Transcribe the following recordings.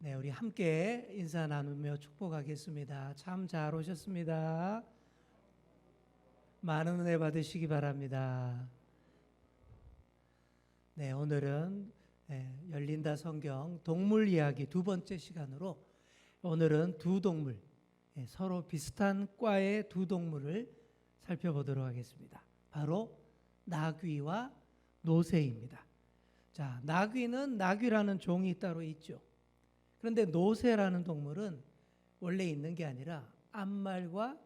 네, 우리 함께 인사 나누며 축복하겠습니다. 참 잘 오셨습니다. 많은 은혜 받으시기 바랍니다. 네, 오늘은 열린다 성경 동물 이야기 두 번째 시간으로 오늘은 두 동물, 서로 비슷한 과의 두 동물을 살펴보도록 하겠습니다. 바로 나귀와 노새입니다. 자, 나귀는 나귀라는 종이 따로 있죠. 그런데 노새라는 동물은 원래 있는 게 아니라 암말과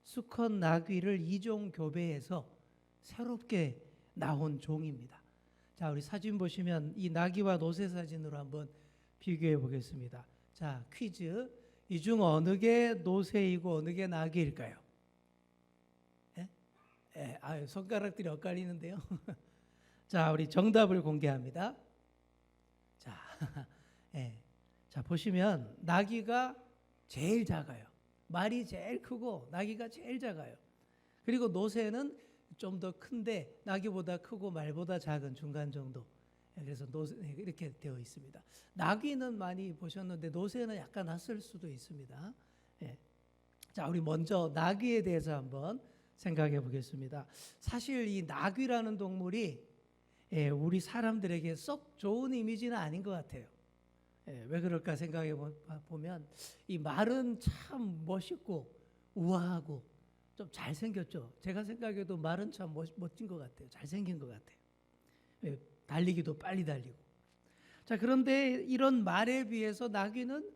수컷 나귀를 이종 교배해서 새롭게 나온 종입니다. 자, 우리 사진 보시면 이 나귀와 노새 사진으로 한번 비교해 보겠습니다. 자, 퀴즈. 이 중 어느 게 노새이고 어느 게 나귀일까요? 손가락들이 엇갈리는데요. 자, 우리 정답을 공개합니다. 자, 자, 보시면 나귀가 제일 작아요. 말이 제일 크고 나귀가 제일 작아요. 그리고 노새는 좀 더 큰데 나귀보다 크고 말보다 작은 중간 정도. 그래서 노새 이렇게 되어 있습니다. 나귀는 많이 보셨는데 노새는 약간 낯설 수도 있습니다. 자, 우리 먼저 나귀에 대해서 한번 생각해 보겠습니다. 사실 이 나귀라는 동물이 우리 사람들에게 썩 좋은 이미지는 아닌 것 같아요. 왜 그럴까 생각해 보면 이 말은 참 멋있고 우아하고 좀 잘생겼죠. 제가 생각해도 말은 참 멋진 것 같아요. 잘생긴 것 같아요. 달리기도 빨리 달리고. 자, 그런데 이런 말에 비해서 나귀는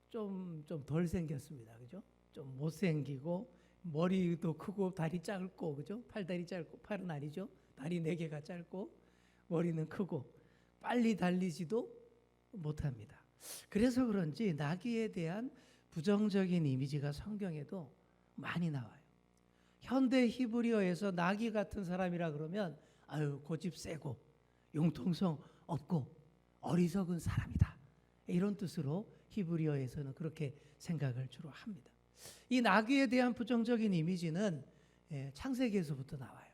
좀 덜 생겼습니다. 그죠? 좀 못생기고 머리도 크고 다리 짧고, 그죠? 팔다리 짧고, 팔은 아니죠. 다리 4개가 짧고 머리는 크고 빨리 달리지도 못합니다. 그래서 그런지 나귀에 대한 부정적인 이미지가 성경에도 많이 나와요. 현대 히브리어에서 나귀 같은 사람이라 그러면 아유, 고집 세고 융통성 없고 어리석은 사람이다, 이런 뜻으로 히브리어에서는 그렇게 생각을 주로 합니다. 이 나귀에 대한 부정적인 이미지는 창세기에서부터 나와요.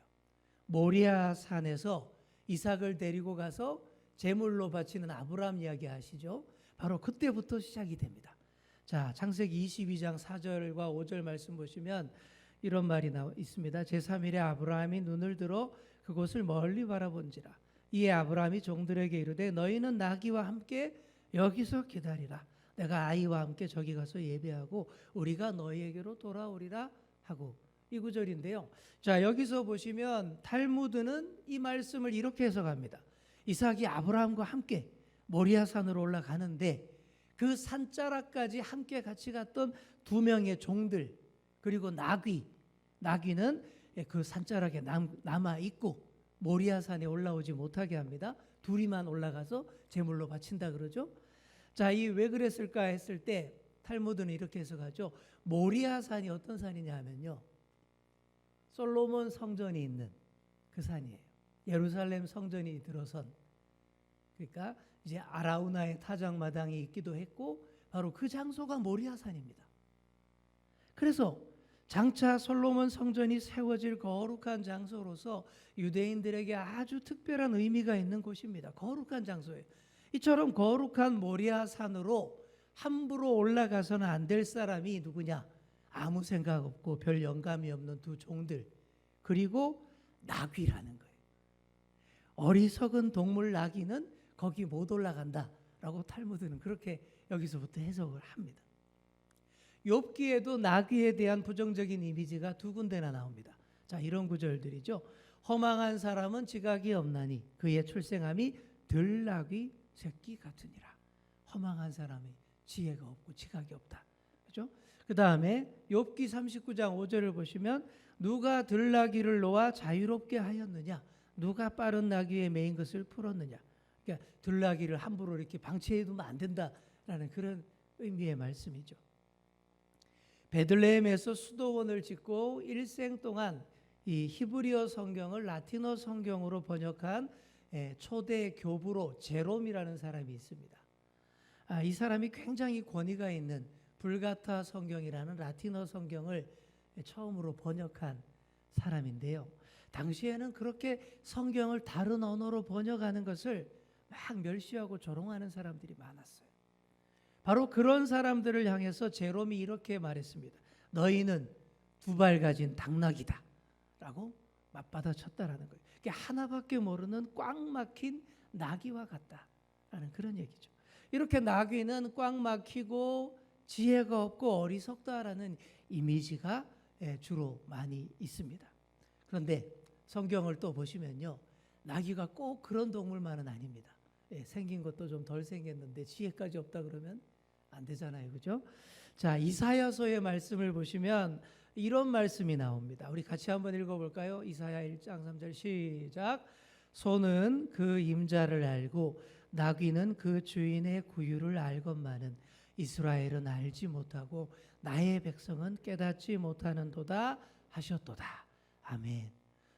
모리아 산에서 이삭을 데리고 가서 제물로 바치는 아브라함 이야기 아시죠? 바로 그때부터 시작이 됩니다. 자, 창세기 22장 4절과 5절 말씀 보시면 이런 말이 있습니다. 제3일에 아브라함이 눈을 들어 그곳을 멀리 바라본지라. 이에 아브라함이 종들에게 이르되 너희는 나귀와 함께 여기서 기다리라. 내가 아이와 함께 저기 가서 예배하고 우리가 너희에게로 돌아오리라 하고, 이 구절인데요. 자, 여기서 보시면 탈무드는 이 말씀을 이렇게 해석합니다. 이삭이 아브라함과 함께 모리아산으로 올라가는데 그 산자락까지 함께 같이 갔던 2명의 종들, 그리고 나귀는 그 산자락에 남아 있고 모리아산에 올라오지 못하게 합니다. 둘이만 올라가서 제물로 바친다 그러죠. 자, 이 왜 그랬을까 했을 때 탈무드는 이렇게 해석하죠. 모리아산이 어떤 산이냐 하면요, 솔로몬 성전이 있는 그 산이에요. 예루살렘 성전이 들어선, 그러니까 이제 아라우나의 타작마당이 있기도 했고 바로 그 장소가 모리아산입니다. 그래서 장차 솔로몬 성전이 세워질 거룩한 장소로서 유대인들에게 아주 특별한 의미가 있는 곳입니다. 거룩한 장소예요. 이처럼 거룩한 모리아산으로 함부로 올라가서는 안 될 사람이 누구냐? 아무 생각 없고 별 영감이 없는 2 종들, 그리고 나귀라는 거예요. 어리석은 동물 나귀는 거기 못 올라간다라고 탈무드는 그렇게 여기서부터 해석을 합니다. 욥기에도 나귀에 대한 부정적인 이미지가 2 군데나 나옵니다. 자, 이런 구절들이죠. 허망한 사람은 지각이 없나니 그의 출생함이 들나귀 새끼 같으니라. 허망한 사람이 지혜가 없고 지각이 없다. 그렇죠? 그 다음에 욥기 39장 5절을 보시면 누가 들나귀를 놓아 자유롭게 하였느냐? 누가 빠른 나귀에 매인 것을 풀었느냐? 그러니까 들나귀를 함부로 이렇게 방치해 두면 안 된다라는 그런 의미의 말씀이죠. 베들레헴에서 수도원을 짓고 일생 동안 이 히브리어 성경을 라틴어 성경으로 번역한 초대 교부로 제롬이라는 사람이 있습니다. 이 사람이 굉장히 권위가 있는 불가타 성경이라는 라틴어 성경을 처음으로 번역한 사람인데요. 당시에는 그렇게 성경을 다른 언어로 번역하는 것을 막 멸시하고 조롱하는 사람들이 많았어요. 바로 그런 사람들을 향해서 제롬이 이렇게 말했습니다. 너희는 두 발 가진 당나귀다 라고 맞받아쳤다라는 거예요. 그게 하나밖에 모르는 꽉 막힌 나귀와 같다라는 그런 얘기죠. 이렇게 나귀는 꽉 막히고 지혜가 없고 어리석다라는 이미지가 주로 많이 있습니다. 그런데 성경을 또 보시면요, 나귀가 꼭 그런 동물만은 아닙니다. 생긴 것도 좀 덜 생겼는데 지혜까지 없다 그러면 안 되잖아요, 그죠? 자, 이사야서의 말씀을 보시면 이런 말씀이 나옵니다. 우리 같이 한번 읽어볼까요? 이사야 1장 3절 시작. 소는 그 임자를 알고 나귀는 그 주인의 구유를 알건만은 이스라엘은 알지 못하고 나의 백성은 깨닫지 못하는도다 하셨도다. 아멘.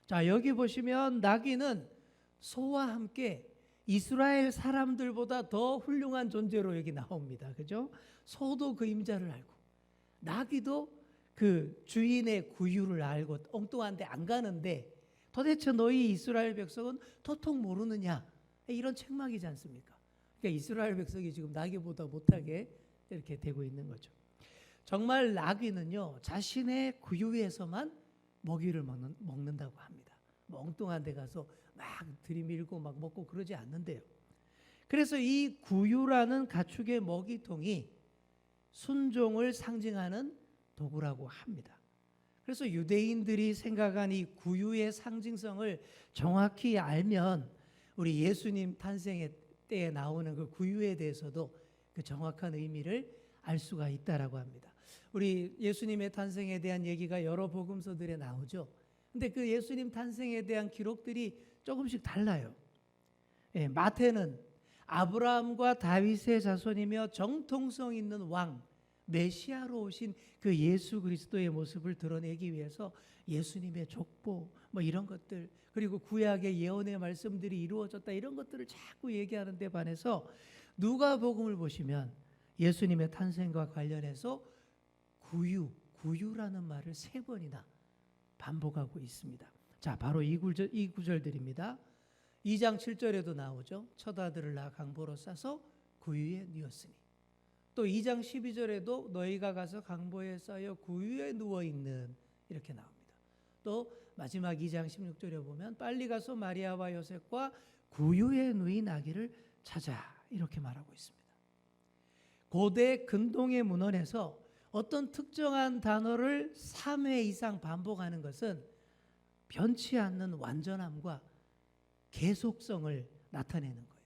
자, 여기 보시면 나귀는 소와 함께 이스라엘 사람들보다 더 훌륭한 존재로 여기 나옵니다. 그죠? 소도 그 임자를 알고 나귀도 그 주인의 구유를 알고 엉뚱한데 안 가는데 도대체 너희 이스라엘 백성은 도통 모르느냐, 이런 책망이지 않습니까? 그러니까 이스라엘 백성이 지금 나귀보다 못하게 이렇게 되고 있는 거죠. 정말 나귀는요, 자신의 구유에서만 먹이를 먹는다고 합니다. 엉뚱한 데 가서 막 들이밀고 막 먹고 그러지 않는데요. 그래서 이 구유라는 가축의 먹이통이 순종을 상징하는 도구라고 합니다. 그래서 유대인들이 생각한 이 구유의 상징성을 정확히 알면 우리 예수님 탄생의 때에 나오는 그 구유에 대해서도 그 정확한 의미를 알 수가 있다라고 합니다. 우리 예수님의 탄생에 대한 얘기가 여러 복음서들에 나오죠. 근데 그 예수님 탄생에 대한 기록들이 조금씩 달라요. 마태는 아브라함과 다윗의 자손이며 정통성 있는 왕, 메시아로 오신 그 예수 그리스도의 모습을 드러내기 위해서 예수님의 족보 뭐 이런 것들, 그리고 구약의 예언의 말씀들이 이루어졌다, 이런 것들을 자꾸 얘기하는 데 반해서 누가복음을 보시면 예수님의 탄생과 관련해서 구유라는 말을 3번이나 반복하고 있습니다. 자, 바로 이 구절들입니다. 2장 7절에도 나오죠. 첫 아들을 낳아 강보로 싸서 구유에 누웠으니. 또 2장 12절에도 너희가 가서 강보에 쌓여 구유에 누워있는, 이렇게 나옵니다. 또 마지막 2장 16절에 보면 빨리 가서 마리아와 요셉과 구유에 누인 아기를 찾아, 이렇게 말하고 있습니다. 고대 근동의 문헌에서 어떤 특정한 단어를 3회 이상 반복하는 것은 변치 않는 완전함과 계속성을 나타내는 거예요.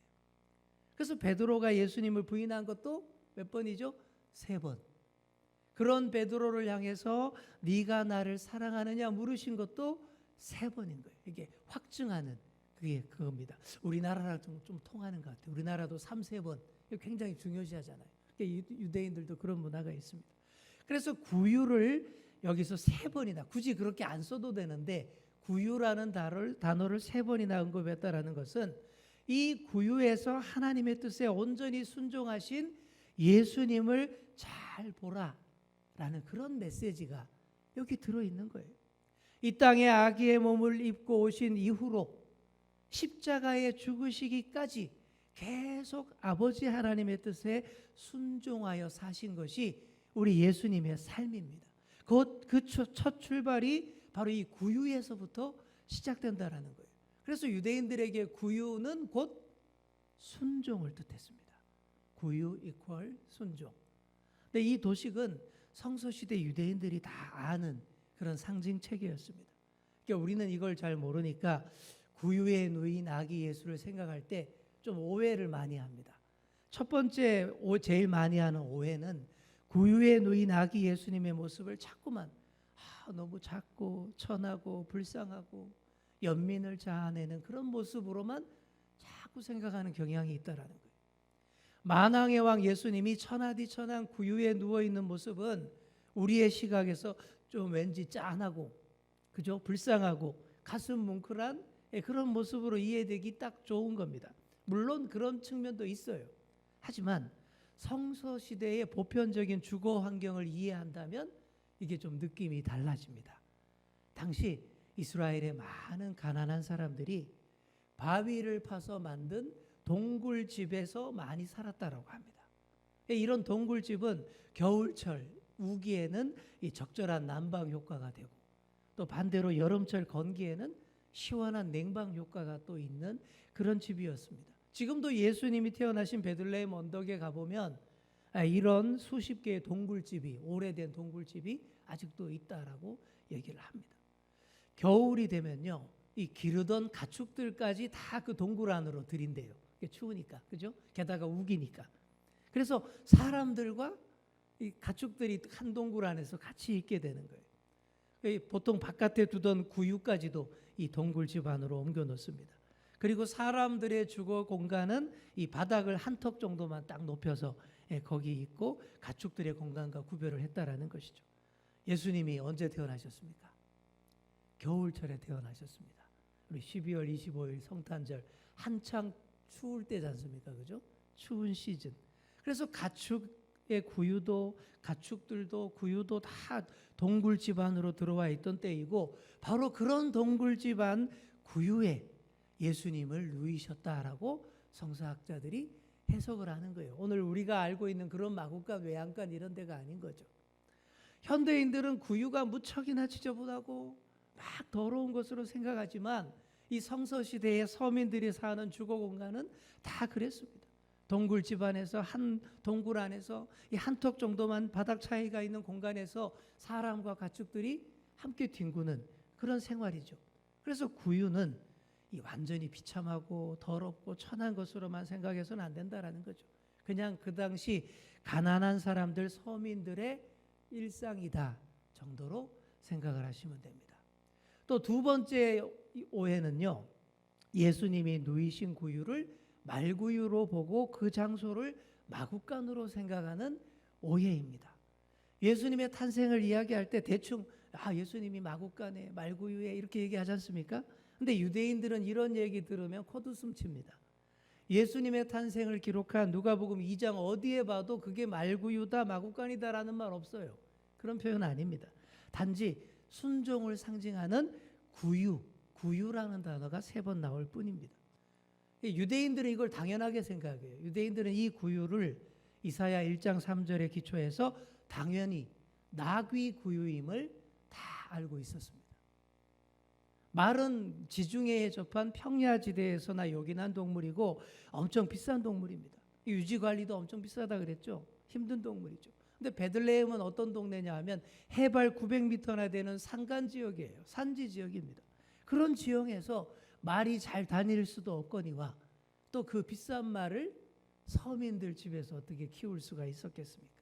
그래서 베드로가 예수님을 부인한 것도 몇 번이죠? 3번. 그런 베드로를 향해서 네가 나를 사랑하느냐 물으신 것도 3번인 거예요. 이게 확증하는 그게 그겁니다. 우리나라랑 좀 통하는 것 같아요. 우리나라도 3-3번 굉장히 중요시하잖아요. 유대인들도 그런 문화가 있습니다. 그래서 구유를 여기서 3번이나, 굳이 그렇게 안 써도 되는데 구유라는 단어를 3번이나 언급했다라는 것은 이 구유에서 하나님의 뜻에 온전히 순종하신 예수님을 잘 보라라는 그런 메시지가 여기 들어있는 거예요. 이 땅에 아기의 몸을 입고 오신 이후로 십자가에 죽으시기까지 계속 아버지 하나님의 뜻에 순종하여 사신 것이 우리 예수님의 삶입니다. 그 첫 출발이 바로 이 구유에서부터 시작된다라는 거예요. 그래서 유대인들에게 구유는 곧 순종을 뜻했습니다. 구유 이퀄 순종. 근데 이 도식은 성서시대 유대인들이 다 아는 그런 상징체계였습니다. 그러니까 우리는 이걸 잘 모르니까 구유에 누인 아기 예수를 생각할 때 좀 오해를 많이 합니다. 첫 번째 제일 많이 하는 오해는 구유에 누인 아기 예수님의 모습을 자꾸만 너무 작고 천하고 불쌍하고 연민을 자아내는 그런 모습으로만 자꾸 생각하는 경향이 있다라는 거예요. 만왕의 왕 예수님이 천하디천한 구유에 누워있는 모습은 우리의 시각에서 좀 왠지 짠하고, 그죠? 불쌍하고 가슴 뭉클한 그런 모습으로 이해되기 딱 좋은 겁니다. 물론 그런 측면도 있어요. 하지만 성서시대의 보편적인 주거 환경을 이해한다면 이게 좀 느낌이 달라집니다. 당시 이스라엘의 많은 가난한 사람들이 바위를 파서 만든 동굴집에서 많이 살았다라고 합니다. 이런 동굴집은 겨울철 우기에는 이 적절한 난방 효과가 되고, 또 반대로 여름철 건기에는 시원한 냉방 효과가 또 있는 그런 집이었습니다. 지금도 예수님이 태어나신 베들레헴 언덕에 가보면 이런 수십 개의 동굴집이, 오래된 동굴집이 아직도 있다라고 얘기를 합니다. 겨울이 되면요, 이 기르던 가축들까지 다 그 동굴 안으로 들인대요. 추우니까, 그죠? 게다가 우기니까. 그래서 사람들과 이 가축들이 한 동굴 안에서 같이 있게 되는 거예요. 보통 바깥에 두던 구유까지도 이 동굴집 안으로 옮겨 놓습니다. 그리고 사람들의 주거 공간은 이 바닥을 한턱 정도만 딱 높여서 거기 있고, 가축들의 공간과 구별을 했다라는 것이죠. 예수님이 언제 태어나셨습니까? 겨울철에 태어나셨습니다. 우리 12월 25일 성탄절 한창 추울 때지 않습니까? 그죠? 추운 시즌. 그래서 가축의 구유도, 가축들도 구유도 다 동굴집 안으로 들어와 있던 때이고, 바로 그런 동굴집 안 구유에 예수님을 누이셨다라고 성서학자들이 해석을 하는 거예요. 오늘 우리가 알고 있는 그런 마구간, 외양간 이런 데가 아닌 거죠. 현대인들은 구유가 무척이나 지저분하고 막 더러운 것으로 생각하지만, 이 성서시대의 서민들이 사는 주거 공간은 다 그랬습니다. 동굴 집안에서, 한 동굴 안에서 이 한턱 정도만 바닥 차이가 있는 공간에서 사람과 가축들이 함께 뒹구는 그런 생활이죠. 그래서 구유는 이 완전히 비참하고 더럽고 천한 것으로만 생각해서는 안 된다라는 거죠. 그냥 그 당시 가난한 사람들, 서민들의 일상이다 정도로 생각을 하시면 됩니다. 또 두 번째 오해는요, 예수님이 누이신 구유를 말구유로 보고 그 장소를 마구간으로 생각하는 오해입니다. 예수님의 탄생을 이야기할 때 대충 예수님이 마구간에, 말구유에 이렇게 얘기하지 않습니까? 근데 유대인들은 이런 얘기 들으면 코웃음 칩니다. 예수님의 탄생을 기록한 누가복음 2장 어디에 봐도 그게 말구유다, 마구간이다라는 말 없어요. 그런 표현 아닙니다. 단지 순종을 상징하는 구유라는 단어가 3번 나올 뿐입니다. 유대인들은 이걸 당연하게 생각해요. 유대인들은 이 구유를 이사야 1장 3절에 기초해서 당연히 나귀 구유임을 다 알고 있었습니다. 말은 지중해에 접한 평야지대에서나 요긴한 동물이고 엄청 비싼 동물입니다. 유지관리도 엄청 비싸다 그랬죠. 힘든 동물이죠. 근데 베들레헴은 어떤 동네냐 하면 해발 900m나 되는 산간 지역이에요. 산지 지역입니다. 그런 지역에서 말이 잘 다닐 수도 없거니와 또 그 비싼 말을 서민들 집에서 어떻게 키울 수가 있었겠습니까?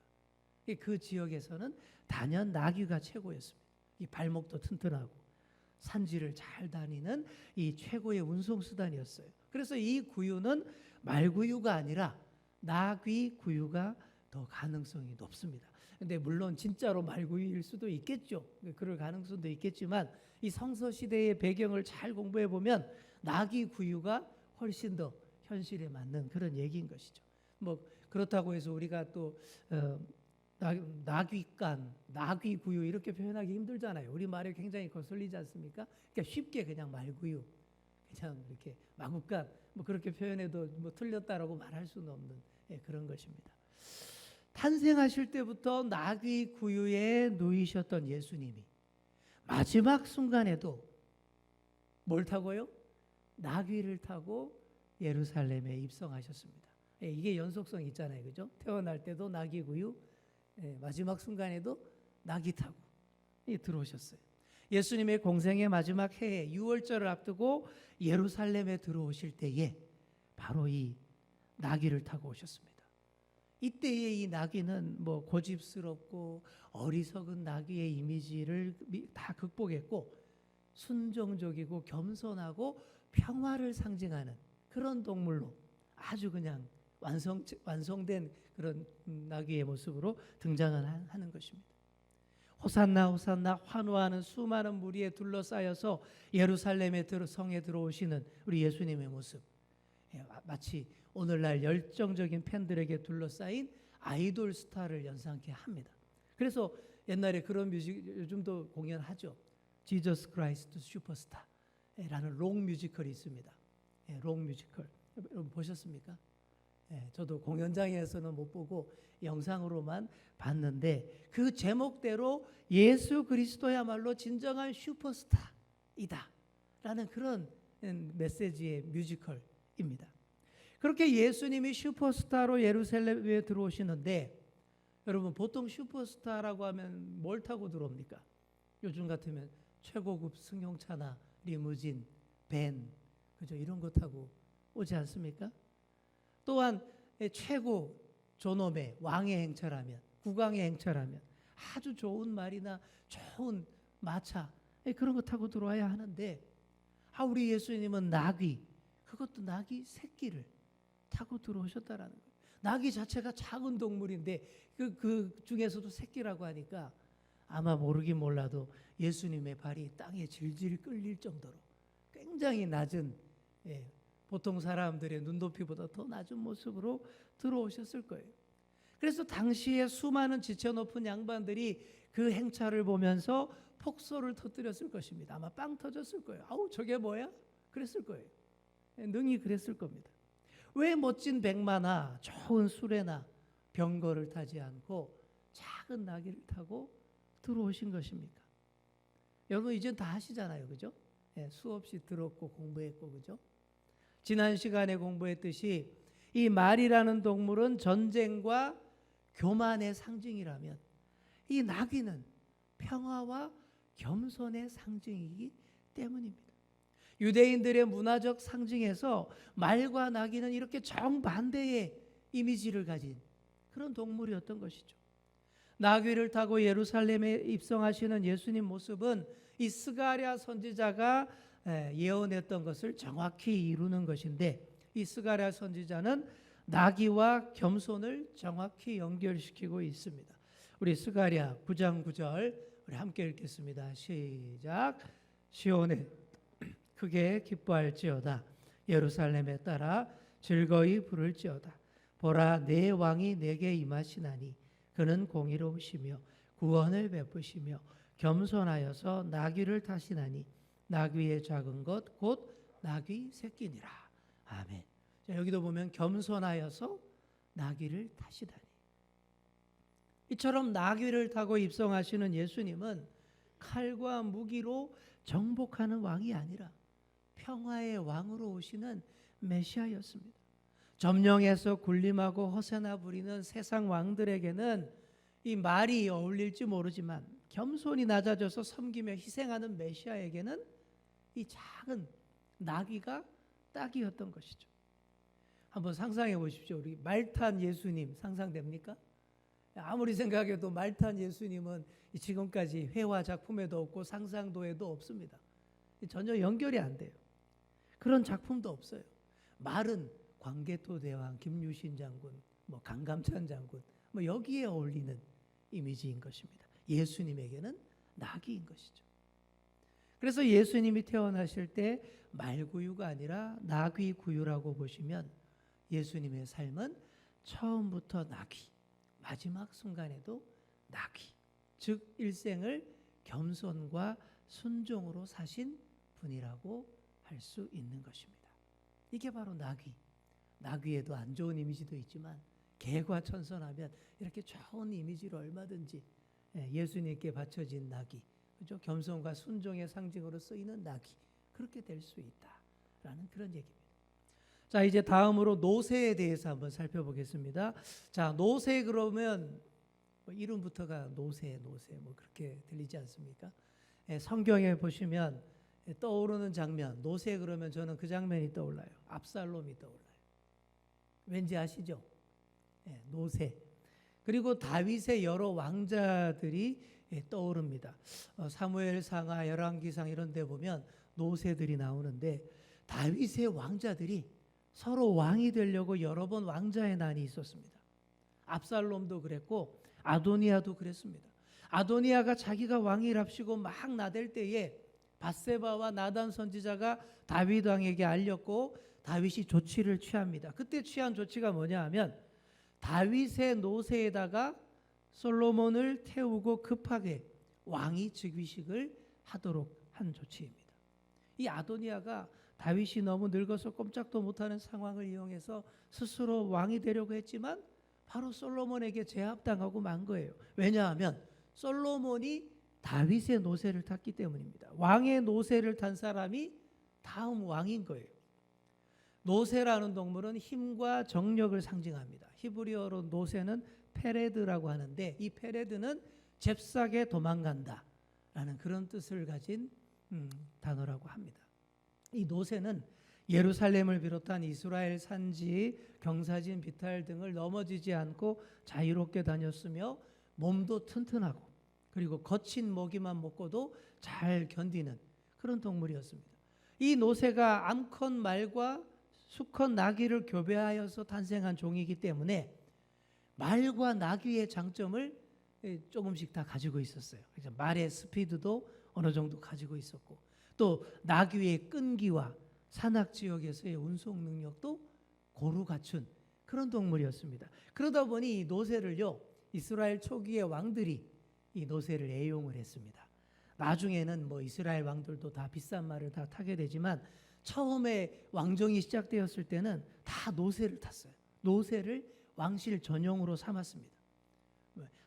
그 지역에서는 단연 나귀가 최고였습니다. 이 발목도 튼튼하고 산지를 잘 다니는 이 최고의 운송수단이었어요. 그래서 이 구유는 말구유가 아니라 나귀 구유가 더 가능성이 높습니다. 근데 물론 진짜로 말구유일 수도 있겠죠. 그럴 가능성도 있겠지만 이 성서시대의 배경을 잘 공부해 보면 나귀 구유가 훨씬 더 현실에 맞는 그런 얘기인 것이죠. 뭐 그렇다고 해서 우리가 또 나귀간, 나귀 구유 이렇게 표현하기 힘들잖아요. 우리 말에 굉장히 거슬리지 않습니까? 그러니까 쉽게 그냥 말구유, 그냥 이렇게 마구간 뭐 그렇게 표현해도 뭐 틀렸다라고 말할 수는 없는 그런 것입니다. 탄생하실 때부터 나귀 구유에 누이셨던 예수님이 마지막 순간에도 뭘 타고요? 나귀를 타고 예루살렘에 입성하셨습니다. 이게 연속성이 있잖아요. 그죠? 태어날 때도 나귀 구유, 마지막 순간에도 나귀 타고 들어오셨어요. 예수님의 공생의 마지막 해에 6월절을 앞두고 예루살렘에 들어오실 때에 바로 이 나귀를 타고 오셨습니다. 이때의 이 나귀는 뭐 고집스럽고 어리석은 나귀의 이미지를 다 극복했고 순종적이고 겸손하고 평화를 상징하는 그런 동물로 아주 그냥 완성된 그런 나귀의 모습으로 등장을 하는 것입니다. 호산나 호산나 환호하는 수많은 무리에 둘러싸여서 예루살렘의 성에 들어오시는 우리 예수님의 모습, 마치 오늘날 열정적인 팬들에게 둘러싸인 아이돌 스타를 연상케 합니다. 그래서 옛날에 그런 요즘도 공연하죠. 지저스 크라이스트 슈퍼스타라는 록 뮤지컬이 있습니다. 록 뮤지컬 여러분 보셨습니까? 저도 공연장에서는 못 보고 영상으로만 봤는데 그 제목대로 예수 그리스도야말로 진정한 슈퍼스타이다 라는 그런 메시지의 뮤지컬입니다. 그렇게 예수님이 슈퍼스타로 예루살렘에 들어오시는데 여러분 보통 슈퍼스타라고 하면 뭘 타고 들어옵니까? 요즘 같으면 최고급 승용차나 리무진, 밴, 그죠? 이런 거 타고 오지 않습니까? 또한 최고 존엄의 왕의 행차라면, 국왕의 행차라면 아주 좋은 말이나 좋은 마차 그런 거 타고 들어와야 하는데 우리 예수님은 나귀, 그것도 나귀 새끼를 타고 들어오셨다라는 거예요. 나귀 자체가 작은 동물인데 그 중에서도 새끼라고 하니까 아마 모르긴 몰라도 예수님의 발이 땅에 질질 끌릴 정도로 굉장히 낮은 보통 사람들의 눈높이보다 더 낮은 모습으로 들어오셨을 거예요. 그래서 당시에 수많은 지체 높은 양반들이 그 행차를 보면서 폭소를 터뜨렸을 것입니다. 아마 빵 터졌을 거예요. 아우 저게 뭐야? 그랬을 거예요. 능히 그랬을 겁니다. 왜 멋진 백마나 좋은 수레나 병거를 타지 않고 작은 나귀를 타고 들어오신 것입니까? 여러분 이젠 다 하시잖아요. 그죠? 수없이 들었고 공부했고 그죠? 지난 시간에 공부했듯이 이 말이라는 동물은 전쟁과 교만의 상징이라면 이 나귀는 평화와 겸손의 상징이기 때문입니다. 유대인들의 문화적 상징에서 말과 나귀는 이렇게 정반대의 이미지를 가진 그런 동물이었던 것이죠. 나귀를 타고 예루살렘에 입성하시는 예수님 모습은 이 스가랴 선지자가 예언했던 것을 정확히 이루는 것인데 이 스가랴 선지자는 나귀와 겸손을 정확히 연결시키고 있습니다. 우리 스가랴 9장 9절 우리 함께 읽겠습니다. 시작. 시온에 크게 기뻐할지어다. 예루살렘에 따라 즐거이 부를지어다. 보라 내 왕이 내게 임하시나니 그는 공의로우시며 구원을 베푸시며 겸손하여서 나귀를 타시나니 나귀의 작은 것 곧 나귀 새끼니라. 아멘. 자, 여기도 보면 겸손하여서 나귀를 타시다니. 이처럼 나귀를 타고 입성하시는 예수님은 칼과 무기로 정복하는 왕이 아니라 평화의 왕으로 오시는 메시아였습니다. 점령해서 군림하고 허세나 부리는 세상 왕들에게는 이 말이 어울릴지 모르지만 겸손히 낮아져서 섬기며 희생하는 메시아에게는 이 작은 나귀가 딱이었던 것이죠. 한번 상상해 보십시오. 우리 말탄 예수님 상상됩니까? 아무리 생각해도 말탄 예수님은 지금까지 회화 작품에도 없고 상상도에도 없습니다. 전혀 연결이 안 돼요. 그런 작품도 없어요. 말은 광개토 대왕, 김유신 장군, 강감찬 장군, 여기에 어울리는 이미지인 것입니다. 예수님에게는 나귀인 것이죠. 그래서 예수님이 태어나실 때 말구유가 아니라 나귀구유라고 보시면 예수님의 삶은 처음부터 나귀, 마지막 순간에도 나귀, 즉 일생을 겸손과 순종으로 사신 분이라고 할 수 있는 것입니다. 이게 바로 나귀. 나귀에도 안 좋은 이미지도 있지만 개과 천선하면 이렇게 좋은 이미지로 얼마든지 예수님께 바쳐진 나귀, 그죠? 겸손과 순종의 상징으로 쓰이는 나귀, 그렇게 될 수 있다라는 그런 얘기입니다. 자, 이제 다음으로 노새에 대해서 한번 살펴보겠습니다. 자, 노새 그러면 이름부터가 노새 그렇게 들리지 않습니까? 성경에 보시면 떠오르는 장면, 노새 그러면 저는 그 장면이 떠올라요. 압살롬이 떠올라요. 왠지 아시죠? 노새. 그리고 다윗의 여러 왕자들이 떠오릅니다. 사무엘상하, 열왕기상 이런 데 보면 노새들이 나오는데 다윗의 왕자들이 서로 왕이 되려고 여러 번 왕자의 난이 있었습니다. 압살롬도 그랬고 아도니아도 그랬습니다. 아도니아가 자기가 왕이랍시고 막 나댈 때에 밧세바와 나단 선지자가 다윗 왕에게 알렸고 다윗이 조치를 취합니다. 그때 취한 조치가 뭐냐 하면 다윗의 노새에다가 솔로몬을 태우고 급하게 왕위 즉위식을 하도록 한 조치입니다. 이 아도니아가 다윗이 너무 늙어서 꼼짝도 못하는 상황을 이용해서 스스로 왕이 되려고 했지만 바로 솔로몬에게 제압당하고 만 거예요. 왜냐하면 솔로몬이 다윗의 노새를 탔기 때문입니다. 왕의 노새를 탄 사람이 다음 왕인 거예요. 노새라는 동물은 힘과 정력을 상징합니다. 히브리어로 노새는 페레드라고 하는데 이 페레드는 잽싸게 도망간다 라는 그런 뜻을 가진 단어라고 합니다. 이 노새는 예루살렘을 비롯한 이스라엘 산지, 경사진, 비탈 등을 넘어지지 않고 자유롭게 다녔으며 몸도 튼튼하고 그리고 거친 모기만 먹고도 잘 견디는 그런 동물이었습니다. 이 노새가 암컷 말과 수컷 나귀를 교배하여서 탄생한 종이기 때문에 말과 나귀의 장점을 조금씩 다 가지고 있었어요. 그래서 말의 스피드도 어느 정도 가지고 있었고 또 나귀의 끈기와 산악 지역에서의 운송 능력도 고루 갖춘 그런 동물이었습니다. 그러다 보니 이 노새를요 이스라엘 초기의 왕들이 이 노새를 애용을 했습니다. 나중에는 뭐 이스라엘 왕들도 다 비싼 말을 다 타게 되지만 처음에 왕정이 시작되었을 때는 다 노새를 탔어요. 노새를 왕실 전용으로 삼았습니다.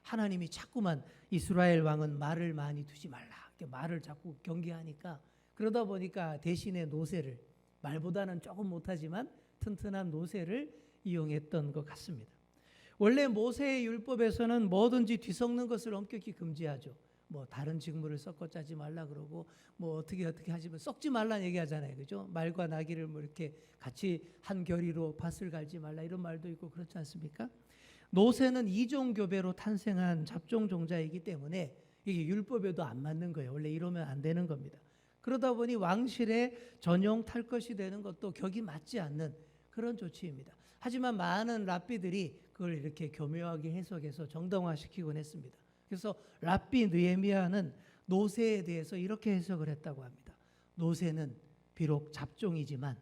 하나님이 자꾸만 이스라엘 왕은 말을 많이 두지 말라. 말을 자꾸 경계하니까 그러다 보니까 대신에 노새를 말보다는 조금 못하지만 튼튼한 노새를 이용했던 것 같습니다. 원래 모세의 율법에서는 뭐든지 뒤섞는 것을 엄격히 금지하죠. 뭐 다른 직물을 섞어 짜지 말라 그러고 뭐 어떻게 하지만 섞지 말라는 얘기하잖아요. 그죠? 말과 나귀를 뭐 이렇게 같이 한 결의로 밭을 갈지 말라 이런 말도 있고 그렇지 않습니까? 노새는 이종 교배로 탄생한 잡종 종자이기 때문에 이게 율법에도 안 맞는 거예요. 원래 이러면 안 되는 겁니다. 그러다 보니 왕실의 전용 탈 것이 되는 것도 격이 맞지 않는 그런 조치입니다. 하지만 많은 랍비들이 그걸 이렇게 교묘하게 해석해서 정당화시키곤 했습니다. 그래서 랍비 느헤미야는 노새에 대해서 이렇게 해석을 했다고 합니다. 노새는 비록 잡종이지만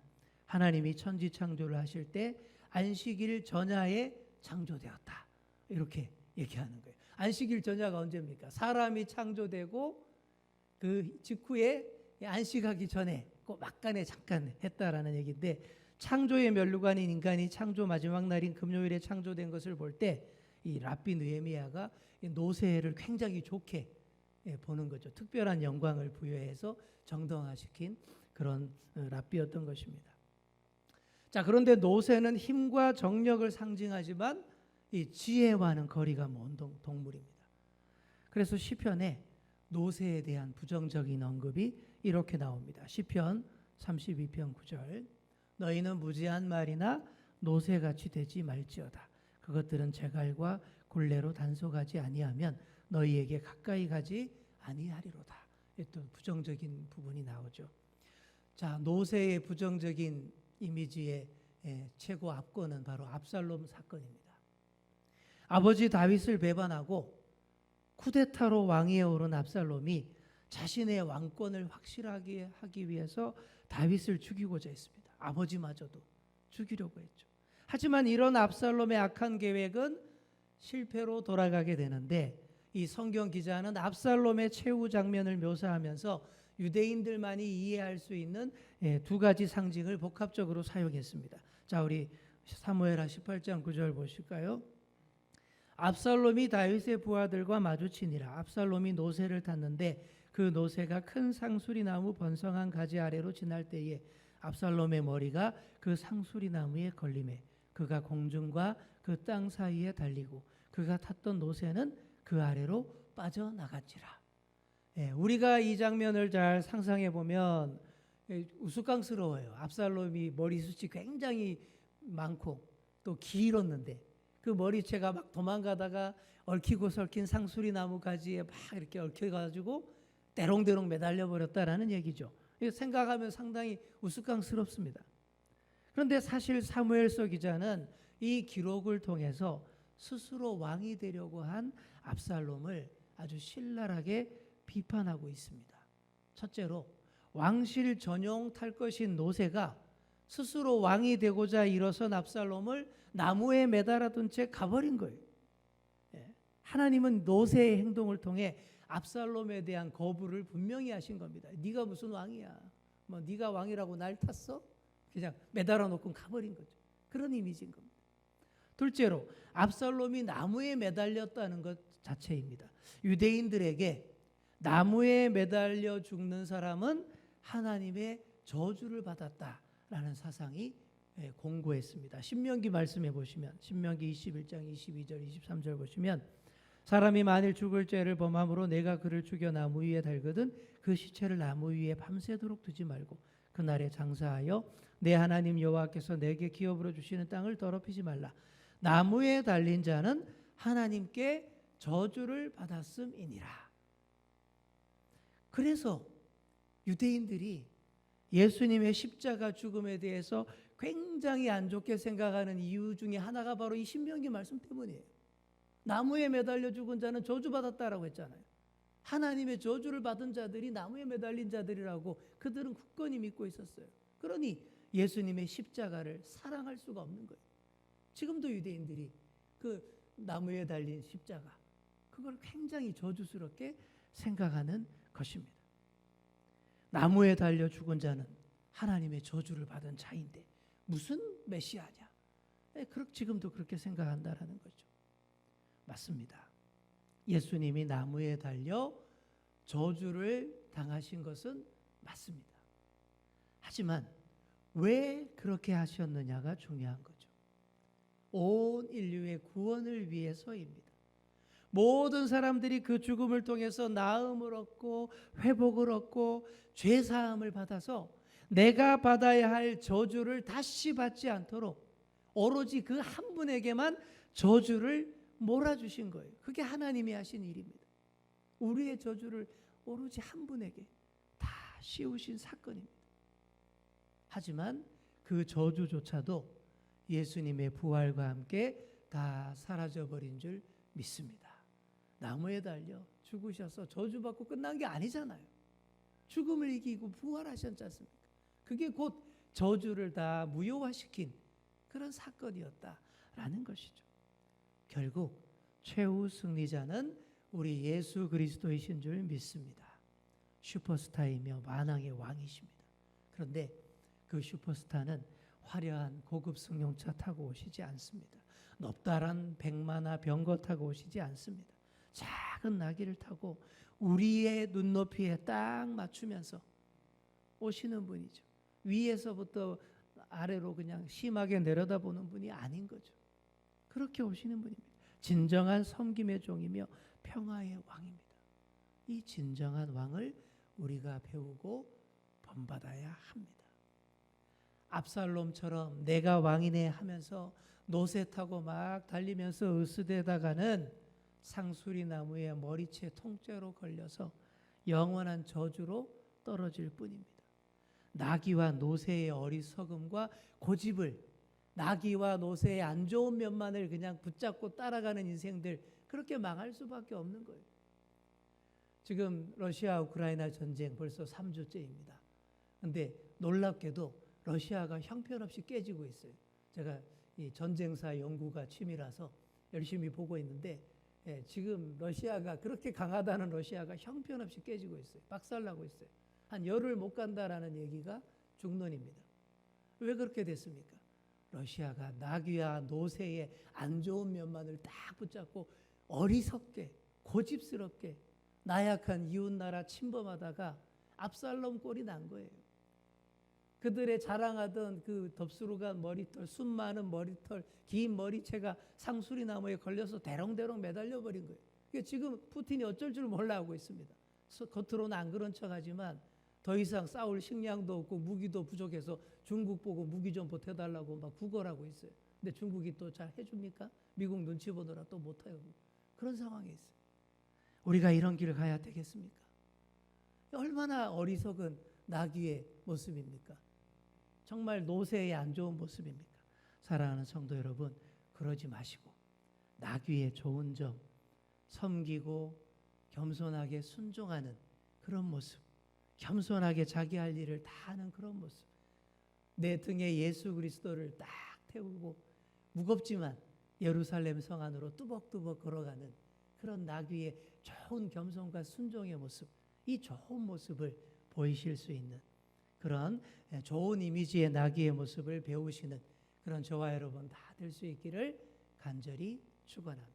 하나님이 천지 창조를 하실 때 안식일 전야에 창조되었다. 이렇게 얘기하는 거예요. 안식일 전야가 언제입니까? 사람이 창조되고 그 직후에 안식하기 전에 그 막간에 잠깐 했다라는 얘기인데 창조의 면류관인 인간이 창조 마지막 날인 금요일에 창조된 것을 볼 때 이 랍비 느헤미야가 노새를 굉장히 좋게 보는 거죠. 특별한 영광을 부여해서 정당화시킨 그런 랍비였던 것입니다. 자, 그런데 노새는 힘과 정력을 상징하지만 이 지혜와는 거리가 먼 동물입니다. 그래서 시편에 노새에 대한 부정적인 언급이 이렇게 나옵니다. 시편 32편 9절 너희는 무지한 말이나 노새같이 되지 말지어다. 그것들은 제갈과 굴레로 단속하지 아니하면 너희에게 가까이 가지 아니하리로다. 또 부정적인 부분이 나오죠. 자, 노새의 부정적인 이미지의 최고 압권은 바로 압살롬 사건입니다. 아버지 다윗을 배반하고 쿠데타로 왕위에 오른 압살롬이 자신의 왕권을 확실하게 하기 위해서 다윗을 죽이고자 했습니다. 아버지마저도 죽이려고 했죠. 하지만 이런 압살롬의 악한 계획은 실패로 돌아가게 되는데 이 성경 기자는 압살롬의 최후 장면을 묘사하면서 유대인들만이 이해할 수 있는 두 가지 상징을 복합적으로 사용했습니다. 자, 우리 사무엘하 18장 9절 보실까요? 압살롬이 다윗의 부하들과 마주치니라. 압살롬이 노새를 탔는데 그 노새가 큰 상수리 나무 번성한 가지 아래로 지날 때에 압살롬의 머리가 그 상수리 나무에 걸리매 그가 공중과 그 땅 사이에 달리고 그가 탔던 노새는 그 아래로 빠져나갔지라. 우리가 이 장면을 잘 상상해 보면 우스꽝스러워요. 압살롬이 머리숱이 굉장히 많고 또 길었는데 그 머리채가 막 도망가다가 얽히고 설킨 상수리 나무 가지에 막 이렇게 얽혀가지고 대롱대롱 매달려 버렸다라는 얘기죠. 생각하면 상당히 우스꽝스럽습니다. 그런데 사실 사무엘서 기자는 이 기록을 통해서 스스로 왕이 되려고 한 압살롬을 아주 신랄하게 비판하고 있습니다. 첫째로 왕실 전용 탈 것인 노새가 스스로 왕이 되고자 일어선 압살롬을 나무에 매달아둔 채 가버린 거예요. 하나님은 노새의 행동을 통해 압살롬에 대한 거부를 분명히 하신 겁니다. 네가 무슨 왕이야? 뭐 네가 왕이라고 날 탔어? 그냥 매달아 놓고 가버린 거죠. 그런 이미지인 겁니다. 둘째로 압살롬이 나무에 매달렸다는 것 자체입니다. 유대인들에게 나무에 매달려 죽는 사람은 하나님의 저주를 받았다라는 사상이 공고했습니다. 신명기 말씀해 보시면 신명기 21장 22절 23절 보시면 사람이 만일 죽을 죄를 범함으로 내가 그를 죽여 나무 위에 달거든 그 시체를 나무 위에 밤새도록 두지 말고 그날에 장사하여 내 하나님 여호와께서 내게 기업으로 주시는 땅을 더럽히지 말라. 나무에 달린 자는 하나님께 저주를 받았음이니라. 그래서 유대인들이 예수님의 십자가 죽음에 대해서 굉장히 안 좋게 생각하는 이유 중에 하나가 바로 이 신명기 말씀 때문이에요. 나무에 매달려 죽은 자는 저주받았다라고 했잖아요. 하나님의 저주를 받은 자들이 나무에 매달린 자들이라고 그들은 굳건히 믿고 있었어요. 그러니 예수님의 십자가를 사랑할 수가 없는 거예요. 지금도 유대인들이 그 나무에 달린 십자가 그걸 굉장히 저주스럽게 생각하는 것입니다. 나무에 달려 죽은 자는 하나님의 저주를 받은 자인데 무슨 메시아냐? 지금도 그렇게 생각한다라는 거죠. 맞습니다. 예수님이 나무에 달려 저주를 당하신 것은 맞습니다. 하지만 왜 그렇게 하셨느냐가 중요한 거죠. 온 인류의 구원을 위해서입니다. 모든 사람들이 그 죽음을 통해서 나음을 얻고 회복을 얻고 죄사함을 받아서 내가 받아야 할 저주를 다시 받지 않도록 오로지 그 한 분에게만 저주를 몰아주신 거예요. 그게 하나님이 하신 일입니다. 우리의 저주를 오로지 한 분에게 다 씌우신 사건입니다. 하지만 그 저주조차도 예수님의 부활과 함께 다 사라져버린 줄 믿습니다. 나무에 달려 죽으셔서 저주받고 끝난 게 아니잖아요. 죽음을 이기고 부활하셨지 않습니까? 그게 곧 저주를 다 무효화시킨 그런 사건이었다라는 것이죠. 결국 최후 승리자는 우리 예수 그리스도이신 줄 믿습니다. 슈퍼스타이며 만왕의 왕이십니다. 그런데 그 슈퍼스타는 화려한 고급 승용차 타고 오시지 않습니다. 높다란 백마나 병거 타고 오시지 않습니다. 작은 나귀를 타고 우리의 눈높이에 딱 맞추면서 오시는 분이죠. 위에서부터 아래로 그냥 심하게 내려다보는 분이 아닌 거죠. 그렇게 오시는 분입니다. 진정한 섬김의 종이며 평화의 왕입니다. 이 진정한 왕을 우리가 배우고 본받아야 합니다. 압살롬처럼 내가 왕이네 하면서 노새 타고 막 달리면서 으스대다가는 상수리 나무에 머리채 통째로 걸려서 영원한 저주로 떨어질 뿐입니다. 나귀와 노새의 어리석음과 고집을, 나귀와 노새의 안 좋은 면만을 그냥 붙잡고 따라가는 인생들, 그렇게 망할 수밖에 없는 거예요. 지금 러시아 우크라이나 전쟁 벌써 3주째입니다. 그런데 놀랍게도 러시아가 형편없이 깨지고 있어요. 제가 이 전쟁사 연구가 취미라서 열심히 보고 있는데 지금 러시아가 그렇게 강하다는 러시아가 형편없이 깨지고 있어요. 박살나고 있어요. 한 열흘 못 간다라는 얘기가 중론입니다. 왜 그렇게 됐습니까? 러시아가 나귀와 노새의 안 좋은 면만을 딱 붙잡고 어리석게 고집스럽게 나약한 이웃나라 침범하다가 압살롬 꼴이 난 거예요. 그들의 자랑하던 그 덥수룩한 머리털, 숨 많은 머리털, 긴 머리채가 상수리 나무에 걸려서 대롱대롱 매달려 버린 거예요. 그러니까 지금 푸틴이 어쩔 줄 몰라 하고 있습니다. 겉으로는 안 그런 척하지만 더 이상 싸울 식량도 없고 무기도 부족해서 중국 보고 무기 좀 보태달라고 막 구걸하고 있어요. 근데 중국이 또 잘 해줍니까? 미국 눈치 보느라 또 못해요. 그런 상황에 있어요. 우리가 이런 길을 가야 되겠습니까? 얼마나 어리석은 나귀의 모습입니까? 정말 노새의 안 좋은 모습입니까? 사랑하는 성도 여러분, 그러지 마시고 나귀의 좋은 점, 섬기고 겸손하게 순종하는 그런 모습, 겸손하게 자기 할 일을 다 하는 그런 모습, 내 등에 예수 그리스도를 딱 태우고 무겁지만 예루살렘 성 안으로 뚜벅뚜벅 걸어가는 그런 나귀의 좋은 겸손과 순종의 모습, 이 좋은 모습을 보이실 수 있는 그런 좋은 이미지의 나귀의 모습을 배우시는 그런 저와 여러분 다 될 수 있기를 간절히 축원합니다.